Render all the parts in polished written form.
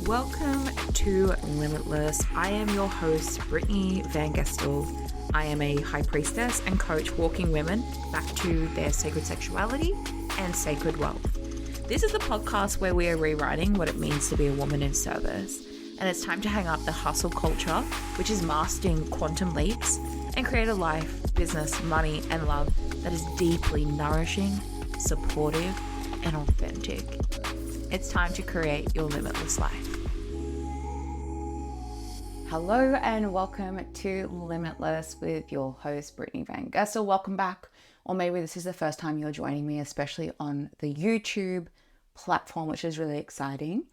Welcome to Limitless. I am your host, Brittney Van Gestel. I am a high priestess and coach walking women back to their sacred sexuality and sacred wealth. This is the podcast where we are rewriting what it means to be a woman in service. And it's time to hang up the hustle culture, which is mastering quantum leaps, and create a life, business, money, and love that is deeply nourishing, supportive, and authentic. It's time to create your limitless life. Hello and welcome to Limitless with your host, Brittney Van Gestel. Welcome back, or maybe this is the first time you're joining me, especially on the YouTube platform, which is really exciting.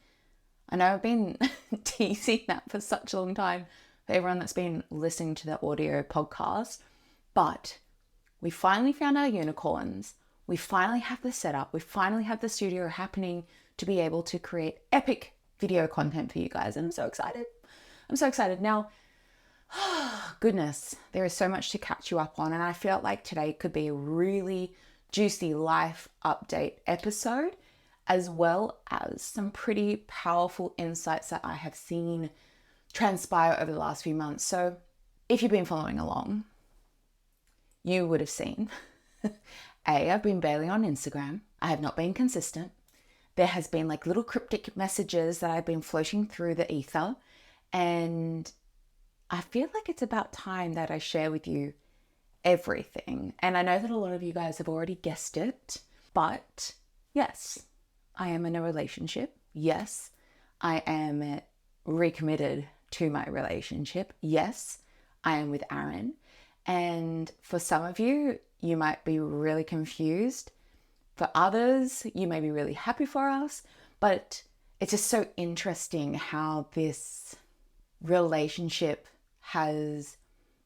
I know I've been teasing that for such a long time for everyone that's been listening to the audio podcast, but we finally found our unicorns. We finally have the setup. We finally have the studio happening to be able to create epic video content for you guys. And I'm so excited. Now, goodness, there is so much to catch you up on. And I felt like today could be a really juicy life update episode, as well as some pretty powerful insights that I have seen transpire over the last few months. So if you've been following along, you would have seen, I've been barely on Instagram. I have not been consistent. There has been like little cryptic messages that I've been floating through the ether. And I feel like it's about time that I share with you everything. And I know that a lot of you guys have already guessed it, but yes, I am in a relationship. Yes, I am recommitted to my relationship. Yes, I am with Aaron. And for some of you, you might be really confused. For others, you may be really happy for us, but it's just so interesting how this relationship has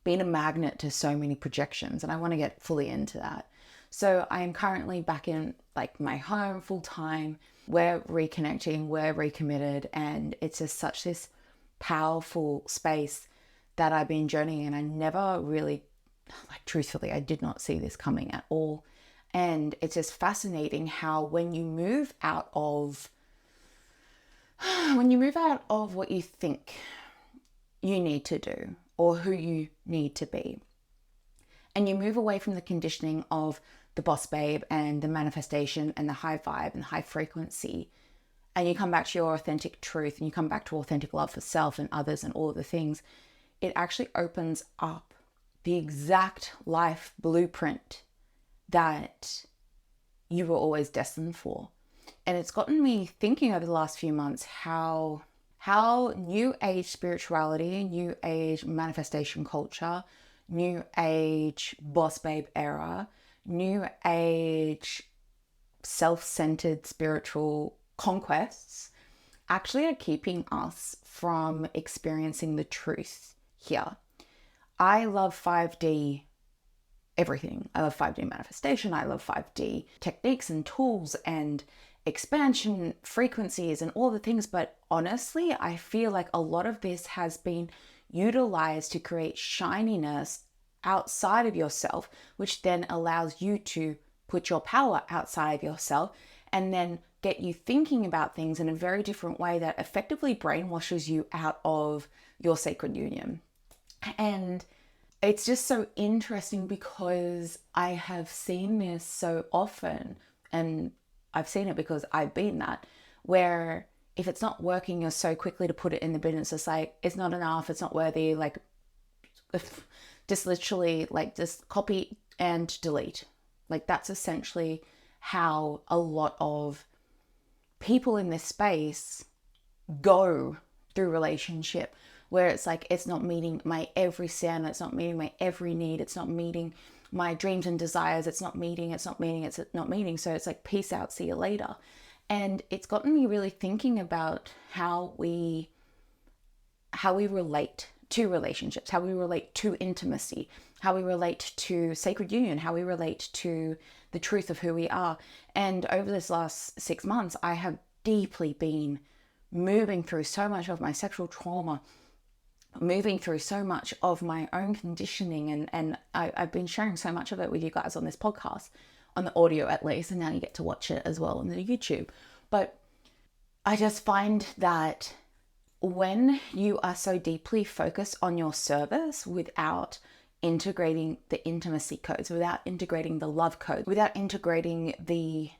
been a magnet to so many projections, and I want to get fully into that. So I am currently back in like my home full time. We're reconnecting, we're recommitted, and it's just such this powerful space that I've been journeying, and I never really, like truthfully, I did not see this coming at all. And it's just fascinating how when you move out of what you think you need to do or who you need to be, and you move away from the conditioning of the boss babe and the manifestation and the high vibe and high frequency, and you come back to your authentic truth and you come back to authentic love for self and others and all of the things, it actually opens up the exact life blueprint that you were always destined for. And it's gotten me thinking over the last few months how new age spirituality, new age manifestation culture, new age boss babe era, new age self-centered spiritual conquests actually are keeping us from experiencing the truth here. I love 5D everything. I love 5D manifestation. I love 5D techniques and tools and expansion frequencies and all the things. But honestly, I feel like a lot of this has been utilized to create shininess outside of yourself, which then allows you to put your power outside of yourself and then get you thinking about things in a very different way that effectively brainwashes you out of your sacred union. And it's just so interesting because I have seen this so often, and I've seen it because I've been that, where if it's not working, you're so quickly to put it in the bin. It's just like, it's not enough, it's not worthy, like just literally like just copy and delete. Like that's essentially how a lot of people in this space go through relationship, where it's like, it's not meeting my every standard, it's not meeting my every need, it's not meeting my dreams and desires, it's not meeting. So it's like, peace out, see you later. And it's gotten me really thinking about how we relate to relationships, how we relate to intimacy, how we relate to sacred union, how we relate to the truth of who we are. And over this last 6 months, I have deeply been moving through so much of my sexual trauma, moving through so much of my own conditioning, and I've been sharing so much of it with you guys on this podcast, on the audio at least, and now you get to watch it as well on the YouTube. But I just find that when you are so deeply focused on your service without integrating the intimacy codes, without integrating the love code, without integrating the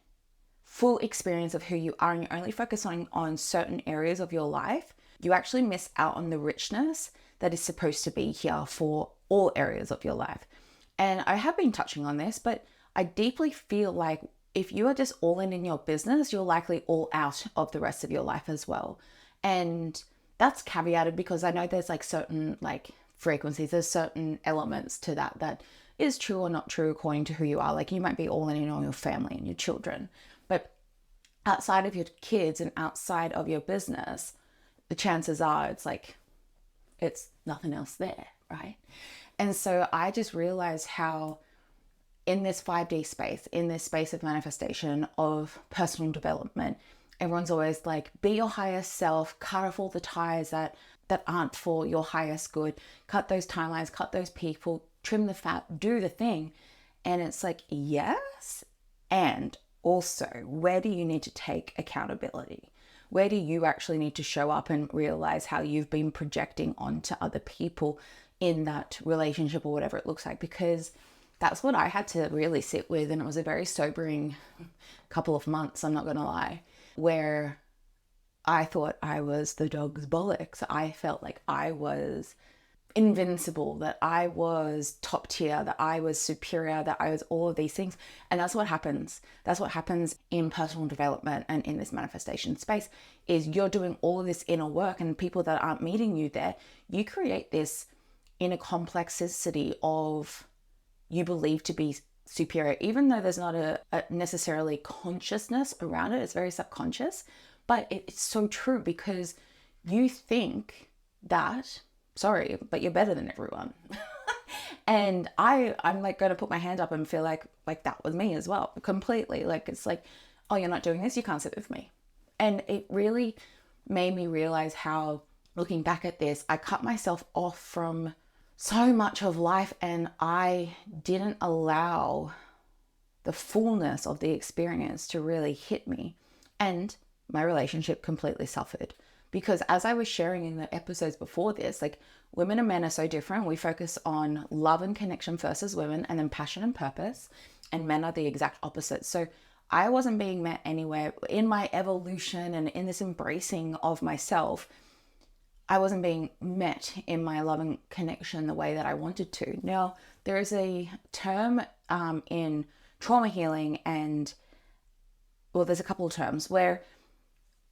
full experience of who you are, and you're only focusing on certain areas of your life, you actually miss out on the richness that is supposed to be here for all areas of your life. And I have been touching on this, but I deeply feel like if you are just all in your business, you're likely all out of the rest of your life as well. And that's caveated because I know there's like certain like frequencies, there's certain elements to that is true or not true according to who you are. Like you might be all in on your family and your children, but outside of your kids and outside of your business, the chances are it's nothing else there, right? And so I just realized how in this 5D space, in this space of manifestation, of personal development, everyone's always like, be your highest self, cut off all the ties that aren't for your highest good, cut those timelines, cut those people, trim the fat, do the thing. And it's like, yes. And also, where do you need to take accountability? Where do you actually need to show up and realize how you've been projecting onto other people in that relationship or whatever it looks like? Because that's what I had to really sit with. And it was a very sobering couple of months, I'm not going to lie, where I thought I was the dog's bollocks. I felt like I was invincible, that I was top tier, that I was superior, that I was all of these things. And that's what happens. That's what happens in personal development and in this manifestation space, is you're doing all of this inner work, and people that aren't meeting you there, you create this inner complexity of you believe to be superior, even though there's not a necessarily consciousness around it. It's very subconscious, but it's so true, because you think that, sorry, but you're better than everyone. And I'm like going to put my hand up and feel like that was me as well, completely. Like, it's like, oh, you're not doing this, you can't sit with me. And it really made me realize how, looking back at this, I cut myself off from so much of life, and I didn't allow the fullness of the experience to really hit me. And my relationship completely suffered, because as I was sharing in the episodes before this, like, women and men are so different. We focus on love and connection first as women, and then passion and purpose, and men are the exact opposite. So I wasn't being met anywhere in my evolution and in this embracing of myself. I wasn't being met in my love and connection the way that I wanted to. Now, there is a term in trauma healing, and, well, there's a couple of terms where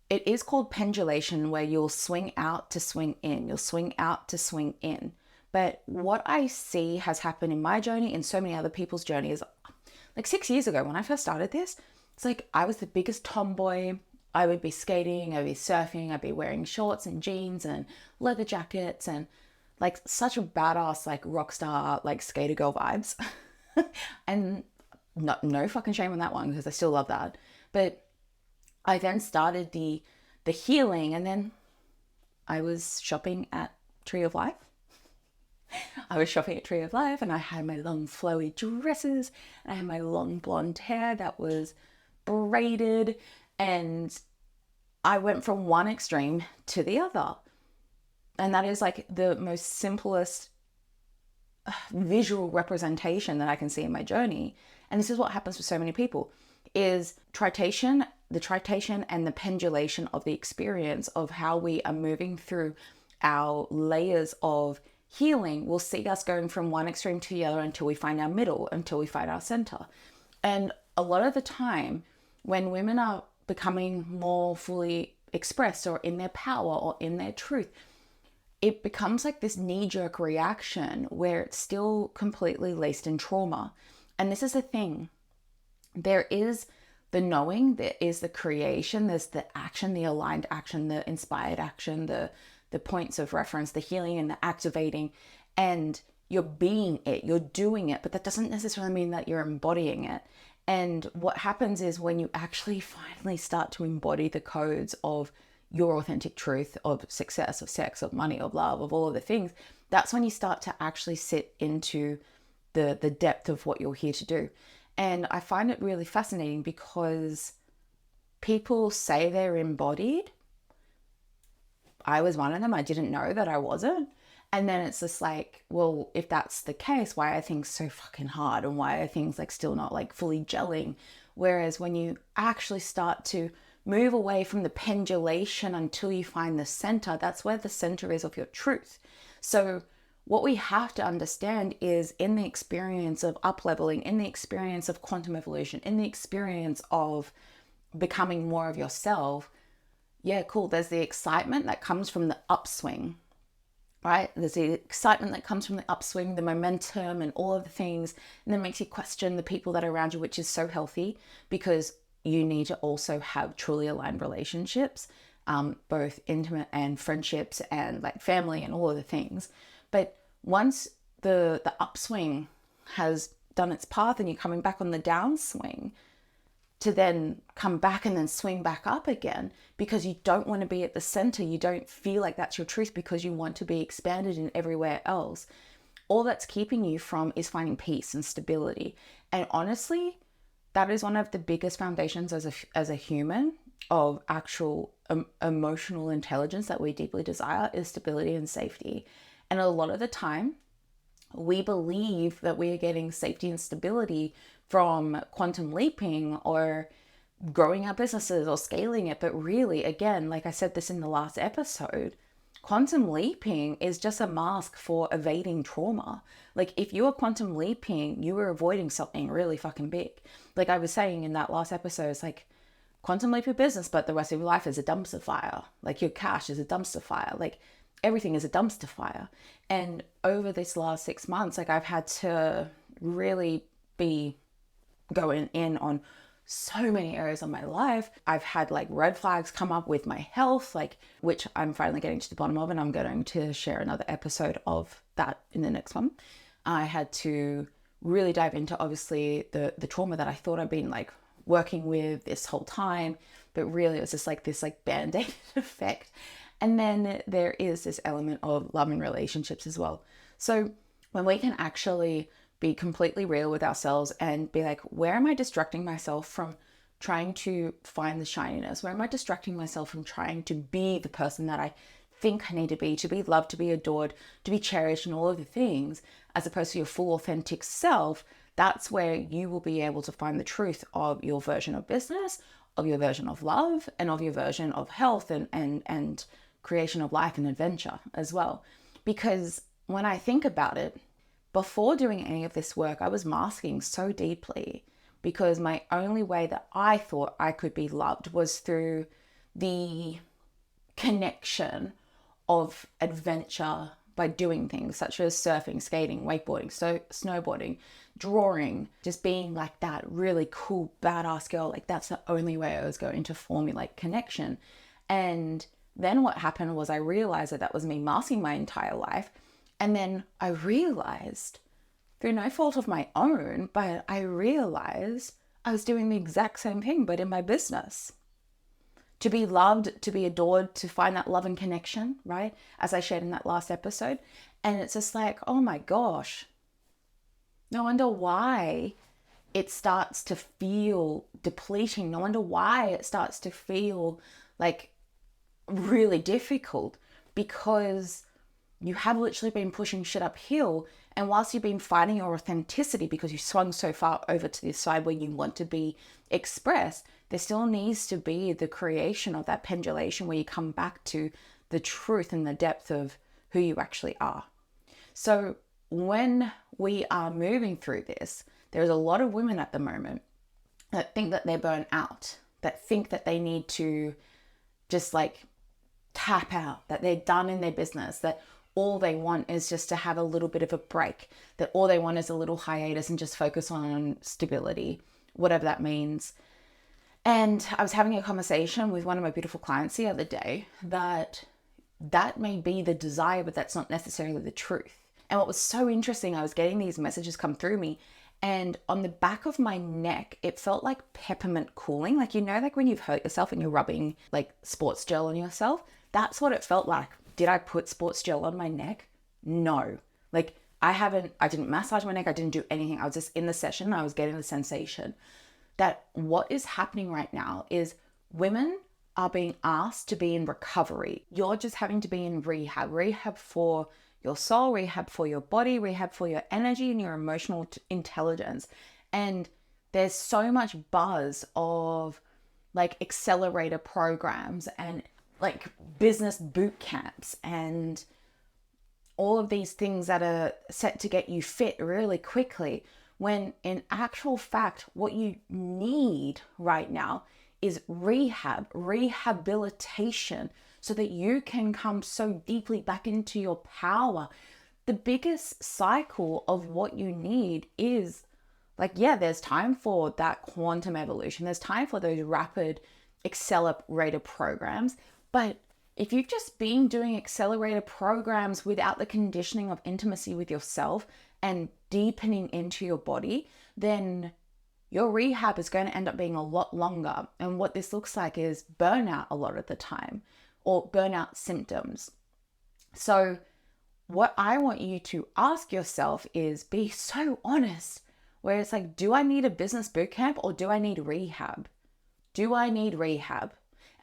it is called pendulation, where you'll swing out to swing in. You'll swing out to swing in. But what I see has happened in my journey and so many other people's journeys, like 6 years ago when I first started this, it's like I was the biggest tomboy. I would be skating, I'd be surfing, I'd be wearing shorts and jeans and leather jackets, and like such a badass, like rock star, like skater girl vibes. And no fucking shame on that one, because I still love that. But I then started the healing, and then I was shopping at Tree of Life. I was shopping at Tree of Life, and I had my long flowy dresses, and I had my long blonde hair that was braided, and I went from one extreme to the other. And that is like the most simplest visual representation that I can see in my journey. And this is what happens for so many people, is the tritation and the pendulation of the experience of how we are moving through our layers of healing will see us going from one extreme to the other until we find our middle, until we find our center. And a lot of the time, when women are becoming more fully expressed or in their power or in their truth, it becomes like this knee-jerk reaction where it's still completely laced in trauma. And this is the thing. There is the knowing, there is the creation, there's the action, the aligned action, the inspired action, the points of reference, the healing and the activating, and you're being it, you're doing it, but that doesn't necessarily mean that you're embodying it. And what happens is when you actually finally start to embody the codes of your authentic truth, of success, of sex, of money, of love, of all of the things, that's when you start to actually sit into the depth of what you're here to do. And I find it really fascinating because people say they're embodied. I was one of them. I didn't know that I wasn't. And then it's just like, well, if that's the case, why are things so fucking hard? And why are things like still not like fully gelling? Whereas when you actually start to move away from the pendulation until you find the center, that's where the center is of your truth. So what we have to understand is, in the experience of up-leveling, in the experience of quantum evolution, in the experience of becoming more of yourself, yeah, cool, there's the excitement that comes from the upswing, right? There's the excitement that comes from the upswing, the momentum and all of the things, and then makes you question the people that are around you, which is so healthy, because you need to also have truly aligned relationships, both intimate and friendships and like family and all of the things. But once the upswing has done its path and you're coming back on the downswing, to then come back and then swing back up again, because you don't want to be at the center. You don't feel like that's your truth because you want to be expanded in everywhere else. All that's keeping you from is finding peace and stability. And honestly, that is one of the biggest foundations as a human of actual emotional intelligence that we deeply desire, is stability and safety. And a lot of the time, we believe that we are getting safety and stability from quantum leaping or growing our businesses or scaling it. But really, again, like I said this in the last episode, quantum leaping is just a mask for evading trauma. Like if you are quantum leaping, you are avoiding something really fucking big. Like I was saying in that last episode, it's like quantum leap your business, but the rest of your life is a dumpster fire. Like your cash is a dumpster fire. Like everything is a dumpster fire. And over this last 6 months, like I've had to really be going in on so many areas of my life. I've had like red flags come up with my health, like, which I'm finally getting to the bottom of, and I'm going to share another episode of that in the next one. I had to really dive into obviously the trauma that I thought I'd been like working with this whole time, but really it was just like this like band-aid effect. And then there is this element of love and relationships as well. So when we can actually be completely real with ourselves and be like, where am I distracting myself from trying to find the shininess? Where am I distracting myself from trying to be the person that I think I need to be loved, to be adored, to be cherished, and all of the things, as opposed to your full authentic self? That's where you will be able to find the truth of your version of business, of your version of love, and of your version of health and creation of life and adventure as well. Because when I think about it, before doing any of this work, I was masking so deeply, because my only way that I thought I could be loved was through the connection of adventure by doing things such as surfing, skating, wakeboarding, snowboarding, drawing, just being like that really cool, badass girl. Like that's the only way I was going to formulate connection. And then what happened was I realized that that was me masking my entire life. And then I realized, through no fault of my own, but I realized I was doing the exact same thing, but in my business. To be loved, to be adored, to find that love and connection, right? As I shared in that last episode. And it's just like, oh my gosh, no wonder why it starts to feel depleting. No wonder why it starts to feel like really difficult, because you have literally been pushing shit uphill. And whilst you've been fighting your authenticity because you swung so far over to the side where you want to be expressed, there still needs to be the creation of that pendulation where you come back to the truth and the depth of who you actually are. So when we are moving through this, there's a lot of women at the moment that think that they're burnt out, that think that they need to just like tap out, that they're done in their business, that all they want is just to have a little bit of a break, that all they want is a little hiatus and just focus on stability, whatever that means. And I was having a conversation with one of my beautiful clients the other day that may be the desire, but that's not necessarily the truth. And what was so interesting, I was getting these messages come through me, and on the back of my neck, it felt like peppermint cooling. Like, you know, like when you've hurt yourself and you're rubbing like sports gel on yourself, that's what it felt like. Did I put sports gel on my neck? No. Like I didn't massage my neck. I didn't do anything. I was just in the session. I was getting the sensation that what is happening right now is women are being asked to be in recovery. You're just having to be in rehab for your soul, rehab for your body, rehab for your energy and your emotional intelligence. And there's so much buzz of like accelerator programs and like business boot camps and all of these things that are set to get you fit really quickly, when in actual fact, what you need right now is rehabilitation, so that you can come so deeply back into your power. The biggest cycle of what you need is like, yeah, there's time for that quantum evolution. There's time for those rapid accelerator programs. But if you've just been doing accelerator programs without the conditioning of intimacy with yourself and deepening into your body, then your rehab is going to end up being a lot longer. And what this looks like is burnout a lot of the time, or burnout symptoms. So what I want you to ask yourself is, be so honest, where it's like, do I need a business boot camp or do I need rehab? Do I need rehab?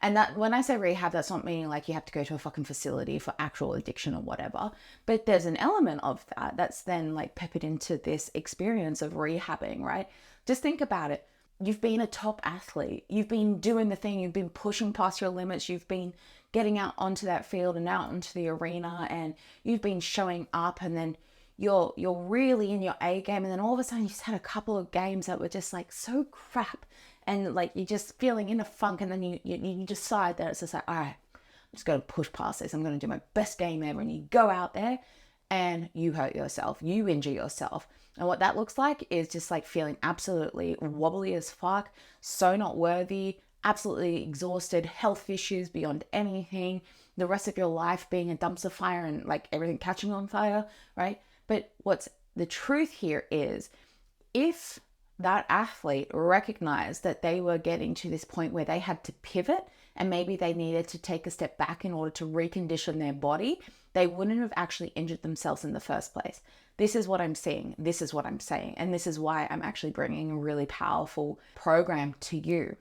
And that, when I say rehab, that's not meaning like you have to go to a fucking facility for actual addiction or whatever. But there's an element of that that's then like peppered into this experience of rehabbing, right? Just think about it. You've been a top athlete. You've been doing the thing. You've been pushing past your limits. You've been getting out onto that field and out into the arena, and you've been showing up, and then you're really in your A game. And then all of a sudden you just had a couple of games that were just like so crap. And like you're just feeling in a funk, and then you decide that it's just like, all right, I'm just going to push past this. I'm going to do my best game ever. And you go out there and you hurt yourself, you injure yourself. And what that looks like is just like feeling absolutely wobbly as fuck, so not worthy, absolutely exhausted, health issues beyond anything, the rest of your life being a dumpster fire and like everything catching on fire, right? But what's the truth here is, if that athlete recognized that they were getting to this point where they had to pivot and maybe they needed to take a step back in order to recondition their body, they wouldn't have actually injured themselves in the first place. This is what I'm seeing. This is what I'm saying. And this is why I'm actually bringing a really powerful program to you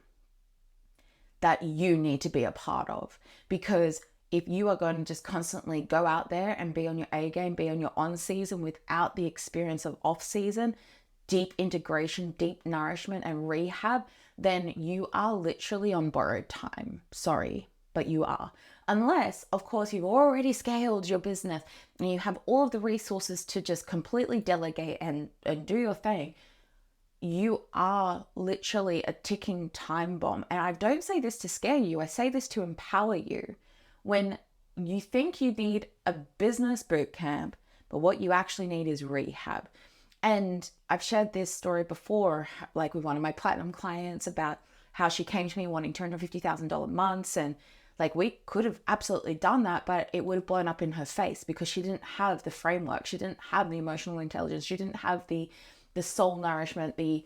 that you need to be a part of. Because if you are going to just constantly go out there and be on your A game, be on your on season without the experience of off season, deep integration, deep nourishment and rehab, then you are literally on borrowed time. Sorry, but you are. Unless, of course, you've already scaled your business and you have all of the resources to just completely delegate and do your thing. You are literally a ticking time bomb. And I don't say this to scare you. I say this to empower you. When you think you need a business boot camp, but what you actually need is rehab. And I've shared this story before, like with one of my platinum clients, about how she came to me wanting $250,000 months. And like, we could have absolutely done that, but it would have blown up in her face because she didn't have the framework. She didn't have the emotional intelligence. She didn't have the soul nourishment, the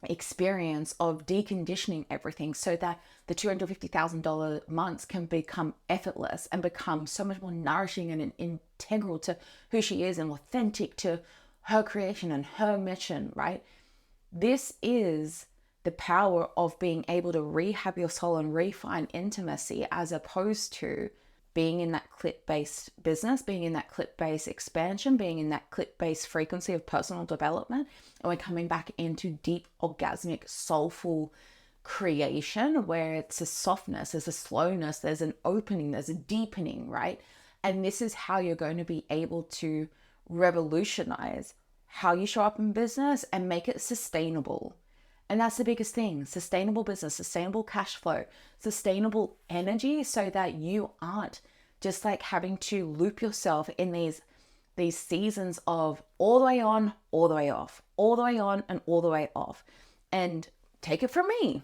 experience of deconditioning everything so that the $250,000 months can become effortless and become so much more nourishing and integral to who she is and authentic to her creation and her mission, right? This is the power of being able to rehab your soul and refine intimacy, as opposed to being in that clip-based business, being in that clip-based expansion, being in that clip-based frequency of personal development. And we're coming back into deep, orgasmic, soulful creation where it's a softness, there's a slowness, there's an opening, there's a deepening, right? And this is how you're going to be able to revolutionize how you show up in business and make it sustainable. And that's the biggest thing: sustainable business, sustainable cash flow, sustainable energy, so that you aren't just like having to loop yourself in these seasons of all the way on, all the way off, all the way on and all the way off. And take it from me.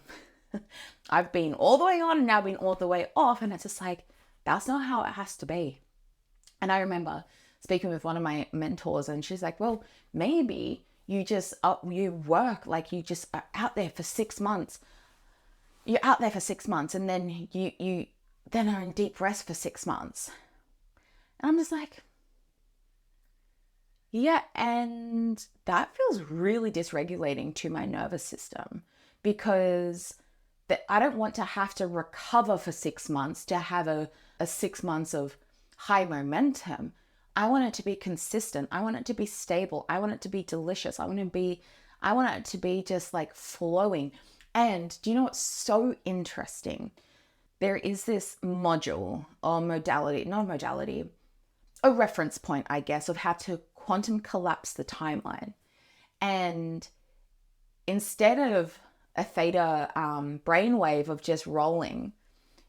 I've been all the way on and now been all the way off. And it's just like, that's not how it has to be. And I remember speaking with one of my mentors, and she's like, well, maybe you just, you work like you just are out there for 6 months. You're out there for 6 months and then you then are in deep rest for 6 months. And I'm just like, yeah, and that feels really dysregulating to my nervous system, because that I don't want to have to recover for 6 months to have a 6 months of high momentum. I want it to be consistent. I want it to be stable. I want it to be delicious. I want it to be just like flowing. And do you know what's so interesting? There is this module or modality, not modality, a reference point, I guess, of how to quantum collapse the timeline. And instead of a theta brainwave of just rolling,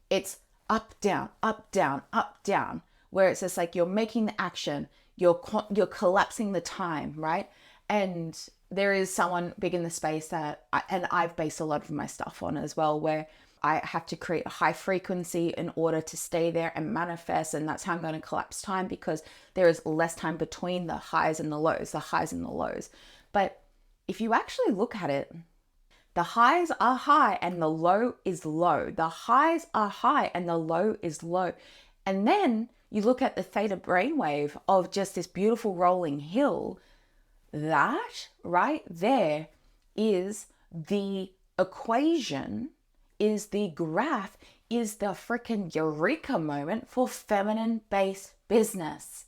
it's up, down, up, down, up, down, where it's just like you're making the action, you're collapsing the time, right? And there is someone big in the space that, and I've based a lot of my stuff on as well, where I have to create a high frequency in order to stay there and manifest. And that's how I'm going to collapse time, because there is less time between the highs and the lows, But if you actually look at it, the highs are high and the low is low. The highs are high and the low is low. And then you look at the theta brainwave of just this beautiful rolling hill. That right there is the equation, is the graph, is the freaking eureka moment for feminine-based business.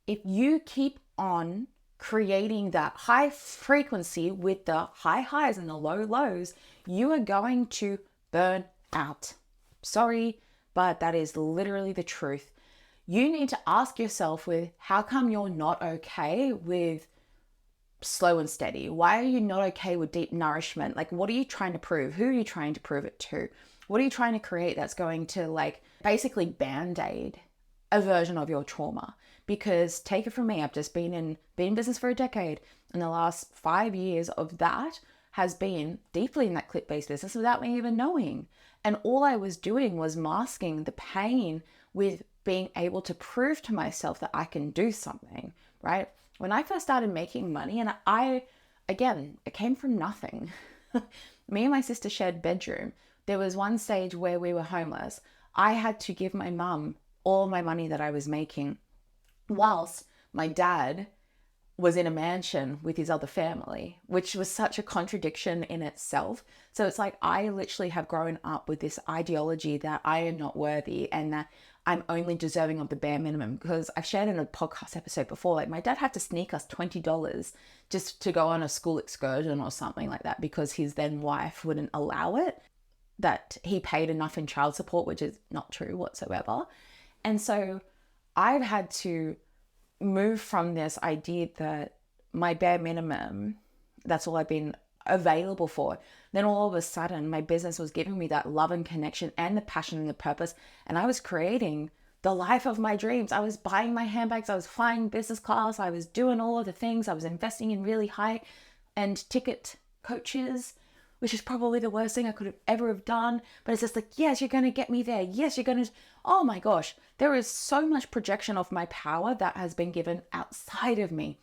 If you keep on creating that high frequency with the high highs and the low lows, you are going to burn out. Sorry, but that is literally the truth. You need to ask yourself with how come you're not okay with slow and steady? Why are you not okay with deep nourishment? Like, what are you trying to prove? Who are you trying to prove it to? What are you trying to create that's going to like basically band-aid a version of your trauma? Because take it from me, I've just been in business for a decade, and the last 5 years of that has been deeply in that clip-based business without me even knowing. And all I was doing was masking the pain with being able to prove to myself that I can do something, right? When I first started making money, and it came from nothing. Me and my sister shared bedroom. There was one stage where we were homeless. I had to give my mum all my money that I was making, whilst my dad was in a mansion with his other family, which was such a contradiction in itself. So it's like I literally have grown up with this ideology that I am not worthy and that I'm only deserving of the bare minimum. Because I've shared in a podcast episode before, like my dad had to sneak us $20 just to go on a school excursion or something like that, because his then wife wouldn't allow it, that he paid enough in child support, which is not true whatsoever. And so I've had to move from this idea that my bare minimum, that's all I've been available for. Then all of a sudden, my business was giving me that love and connection and the passion and the purpose. And I was creating the life of my dreams. I was buying my handbags. I was flying business class. I was doing all of the things. I was investing in really high-end ticket coaches, which is probably the worst thing I could have ever have done. But it's just like, yes, you're going to get me there. Yes, you're going to, oh my gosh, there is so much projection of my power that has been given outside of me.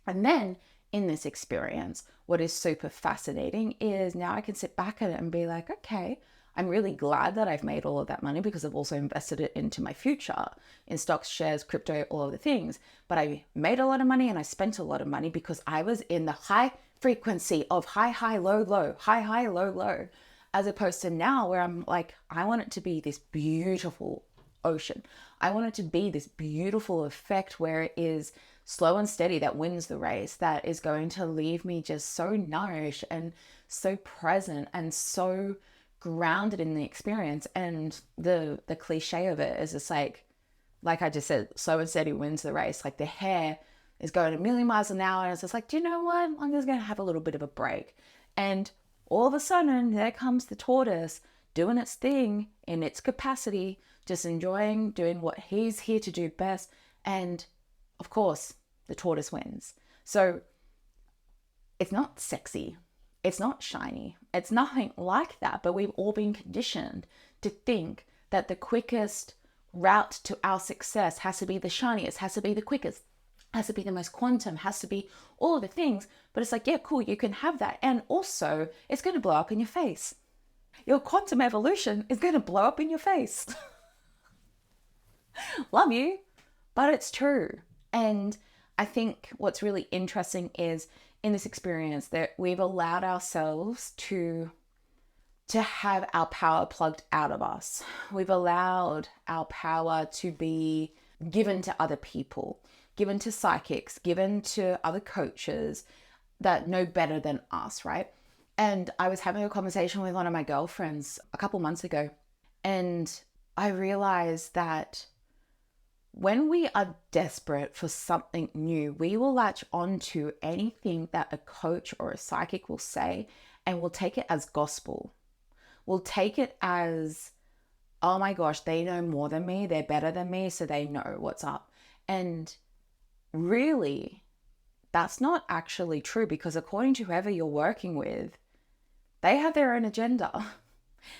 And then in this experience, what is super fascinating is now I can sit back at it and be like, okay, I'm really glad that I've made all of that money, because I've also invested it into my future in stocks, shares, crypto, all of the things. But I made a lot of money and I spent a lot of money because I was in the high frequency of high, high, low, low, high, high, low, low, as opposed to now where I'm like, I want it to be this beautiful ocean. I want it to be this beautiful effect where it is slow and steady that wins the race, that is going to leave me just so nourished and so present and so grounded in the experience. And the cliche of it is just like I just said, slow and steady wins the race. Like the hare is going a million miles an hour and it's just like, do you know what? I'm just going to have a little bit of a break. And all of a sudden, there comes the tortoise doing its thing in its capacity, just enjoying doing what he's here to do best. And of course, the tortoise wins. So it's not sexy. It's not shiny. It's nothing like that. But we've all been conditioned to think that the quickest route to our success has to be the shiniest, has to be the quickest, has to be the most quantum, has to be all of the things. But it's like, yeah, cool, you can have that. And also, it's going to blow up in your face. Your quantum evolution is going to blow up in your face. Love you, but it's true. And I think what's really interesting is in this experience that we've allowed ourselves to to have our power plugged out of us. We've allowed our power to be given to other people, given to psychics, given to other coaches that know better than us, right? And I was having a conversation with one of my girlfriends a couple months ago, and I realized that when we are desperate for something new, we will latch onto anything that a coach or a psychic will say, and we'll take it as gospel. We'll take it as, oh my gosh, they know more than me, they're better than me, so they know what's up. And really, that's not actually true, because according to whoever you're working with, they have their own agenda.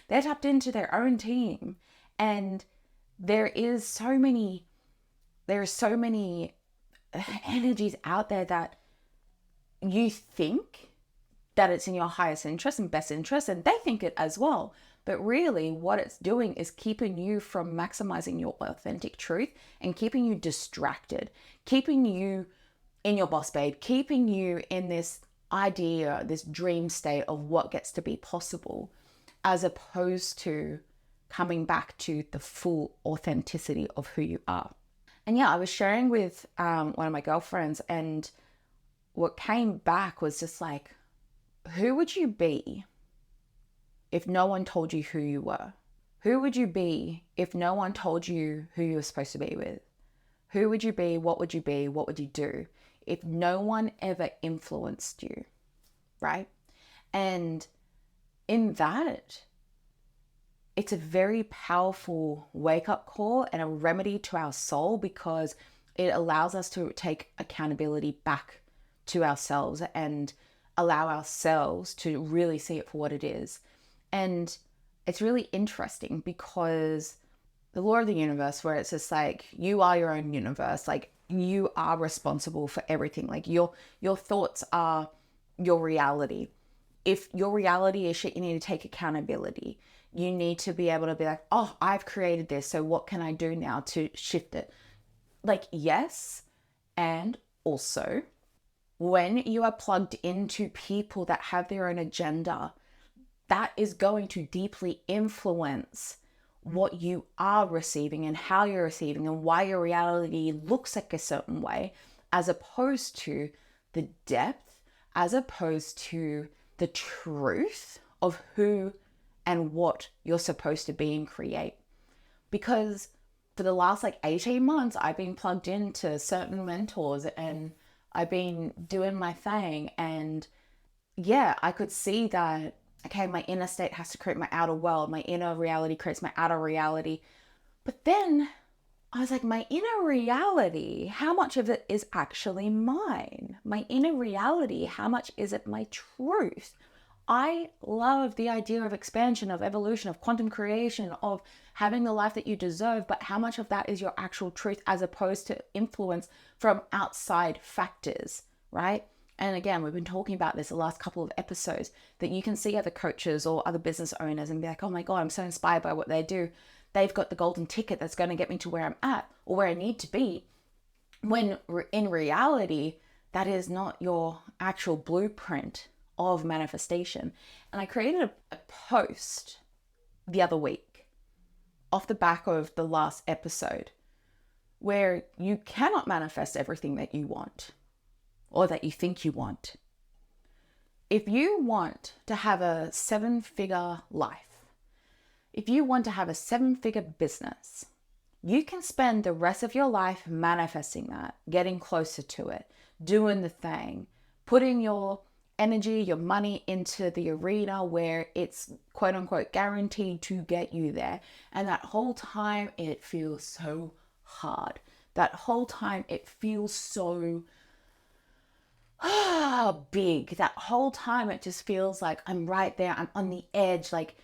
They're tapped into their own team. And there are so many energies out there that you think that it's in your highest interest and best interest, and they think it as well. But really what it's doing is keeping you from maximizing your authentic truth and keeping you distracted, keeping you in your boss babe, keeping you in this idea, this dream state of what gets to be possible, as opposed to coming back to the full authenticity of who you are. And yeah, I was sharing with one of my girlfriends, and what came back was just like, who would you be if no one told you who you were? Who would you be if no one told you who you were supposed to be with? Who would you be? What would you be? What would you do if no one ever influenced you, right? And in that, it's a very powerful wake-up call and a remedy to our soul, because it allows us to take accountability back to ourselves and allow ourselves to really see it for what it is. And it's really interesting because the law of the universe, where it's just like, you are your own universe, like you are responsible for everything. Like your thoughts are your reality. If your reality is shit, you need to take accountability. You need to be able to be like, oh, I've created this, so what can I do now to shift it? Like, yes. And also, when you are plugged into people that have their own agenda, that is going to deeply influence what you are receiving and how you're receiving and why your reality looks like a certain way, as opposed to the depth, as opposed to the truth of who and what you're supposed to be and create. Because for the last 18 months, I've been plugged into certain mentors and I've been doing my thing. And yeah, I could see that, okay, my inner state has to create my outer world. My inner reality creates my outer reality. But then I was like, my inner reality, how much of it is actually mine? My inner reality, how much is it my truth? I love the idea of expansion, of evolution, of quantum creation, of having the life that you deserve, but how much of that is your actual truth as opposed to influence from outside factors, right? And again, we've been talking about this the last couple of episodes, that you can see other coaches or other business owners and be like, oh my God, I'm so inspired by what they do. They've got the golden ticket that's going to get me to where I'm at or where I need to be. When in reality, that is not your actual blueprint of manifestation. And I created a post the other week off the back of the last episode, where you cannot manifest everything that you want or that you think you want. If you want to have a 7-figure life, if you want to have a 7-figure business, you can spend the rest of your life manifesting that, getting closer to it, doing the thing, putting your energy, your money into the arena where it's quote unquote guaranteed to get you there. And that whole time it feels so hard. That whole time it feels so big. That whole time it just feels like I'm right there. I'm on the edge. Like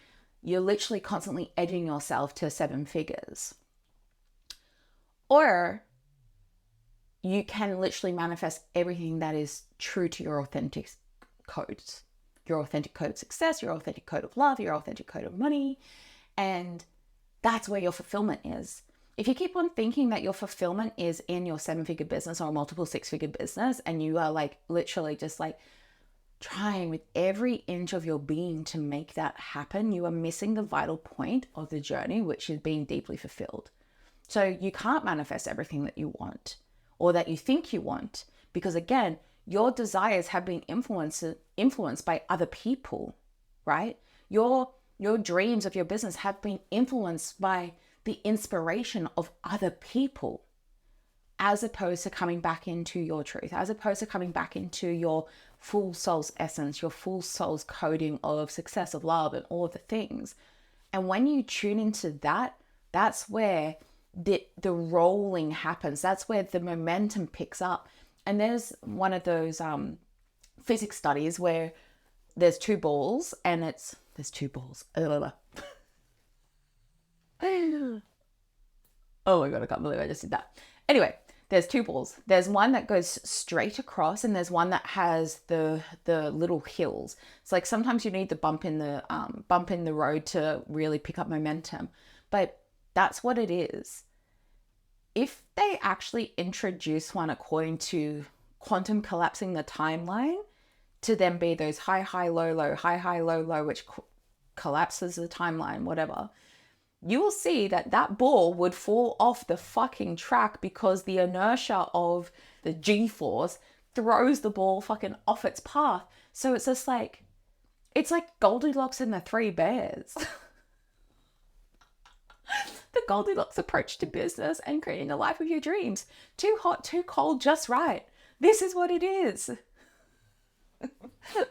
you're literally constantly edging yourself to 7 figures. Or you can literally manifest everything that is true to your authentic codes, your authentic code of success, your authentic code of love, your authentic code of money. And that's where your fulfillment is. If you keep on thinking that your fulfillment is in your 7-figure business or a multiple 6-figure business, and you are literally just trying with every inch of your being to make that happen, you are missing the vital point of the journey, which is being deeply fulfilled. So you can't manifest everything that you want or that you think you want, because again, your desires have been influenced by other people, right? Your dreams of your business have been influenced by the inspiration of other people, as opposed to coming back into your truth, as opposed to coming back into your full soul's essence, your full soul's coding of success, of love, and all of the things. And when you tune into that, that's where the rolling happens. That's where the momentum picks up. And there's one of those physics studies where there's two balls and there's two balls. Oh my God, I can't believe I just did that. Anyway, there's two balls. There's one that goes straight across and there's one that has the little hills. It's like sometimes you need the bump in the road to really pick up momentum. But that's what it is. If they actually introduce one according to quantum collapsing the timeline to then be those high, high, low, low, high, high, low, low, which collapses the timeline, whatever, you will see that that ball would fall off the fucking track because the inertia of the G-force throws the ball fucking off its path. So it's just like, it's like Goldilocks and the Three Bears. The Goldilocks approach to business and creating the life of your dreams. Too hot, too cold, just right. This is what it is.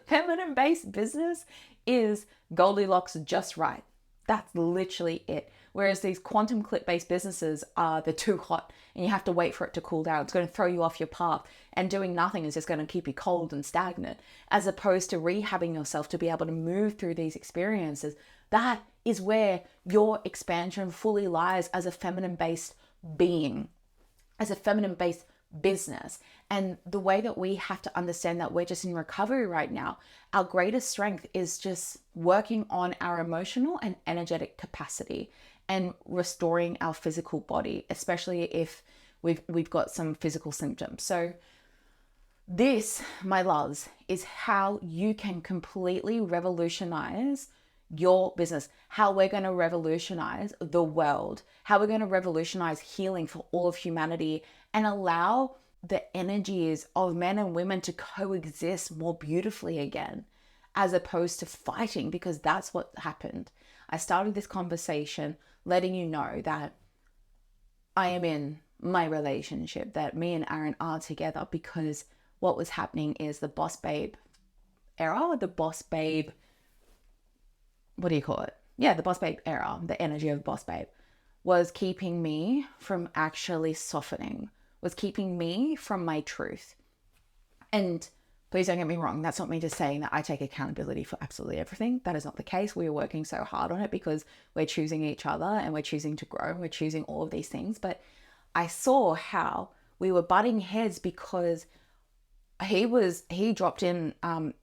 Feminine-based business is Goldilocks just right. That's literally it. Whereas these quantum clip-based businesses are the too hot and you have to wait for it to cool down. It's going to throw you off your path, and doing nothing is just going to keep you cold and stagnant, as opposed to rehabbing yourself to be able to move through these experiences. That is where your expansion fully lies as a feminine-based being, as a feminine-based business. And the way that we have to understand that we're just in recovery right now, our greatest strength is just working on our emotional and energetic capacity and restoring our physical body, especially if we've got some physical symptoms. So this, my loves, is how you can completely revolutionize your business, how we're going to revolutionize the world, how we're going to revolutionize healing for all of humanity and allow the energies of men and women to coexist more beautifully again, as opposed to fighting, because that's what happened. I started this conversation letting you know that I am in my relationship, that me and Aaron are together, because what was happening is the boss babe era, the boss babe, what do you call it? Yeah, the boss babe era, the energy of boss babe was keeping me from actually softening, was keeping me from my truth. And please don't get me wrong, that's not me just saying that I take accountability for absolutely everything. That is not the case. We are working so hard on it because we're choosing each other and we're choosing to grow. We're choosing all of these things. But I saw how we were butting heads because he dropped in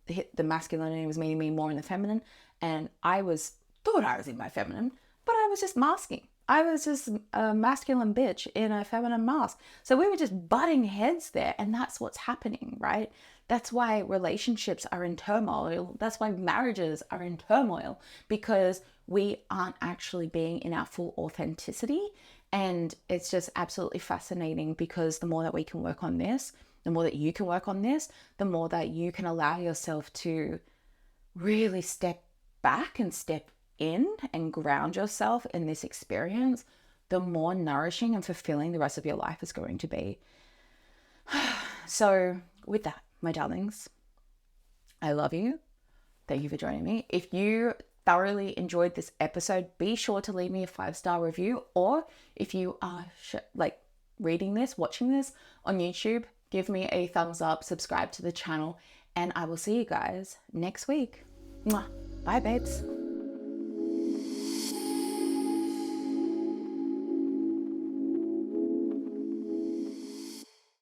hit the masculine and he was meeting me more in the feminine. And I thought I was in my feminine, but I was just masking. I was just a masculine bitch in a feminine mask. So we were just butting heads there, and that's what's happening, right? That's why relationships are in turmoil. That's why marriages are in turmoil, because we aren't actually being in our full authenticity. And it's just absolutely fascinating, because the more that we can work on this, the more that you can work on this, the more that you can allow yourself to really step back and step in and ground yourself in this experience, the more nourishing and fulfilling the rest of your life is going to be. So with that, my darlings, I love you. Thank you for joining me. If you thoroughly enjoyed this episode, be sure to leave me a 5-star review, or if you are reading this, watching this on YouTube, give me a thumbs up, subscribe to the channel, and I will see you guys next week. Mwah. Bye, babes.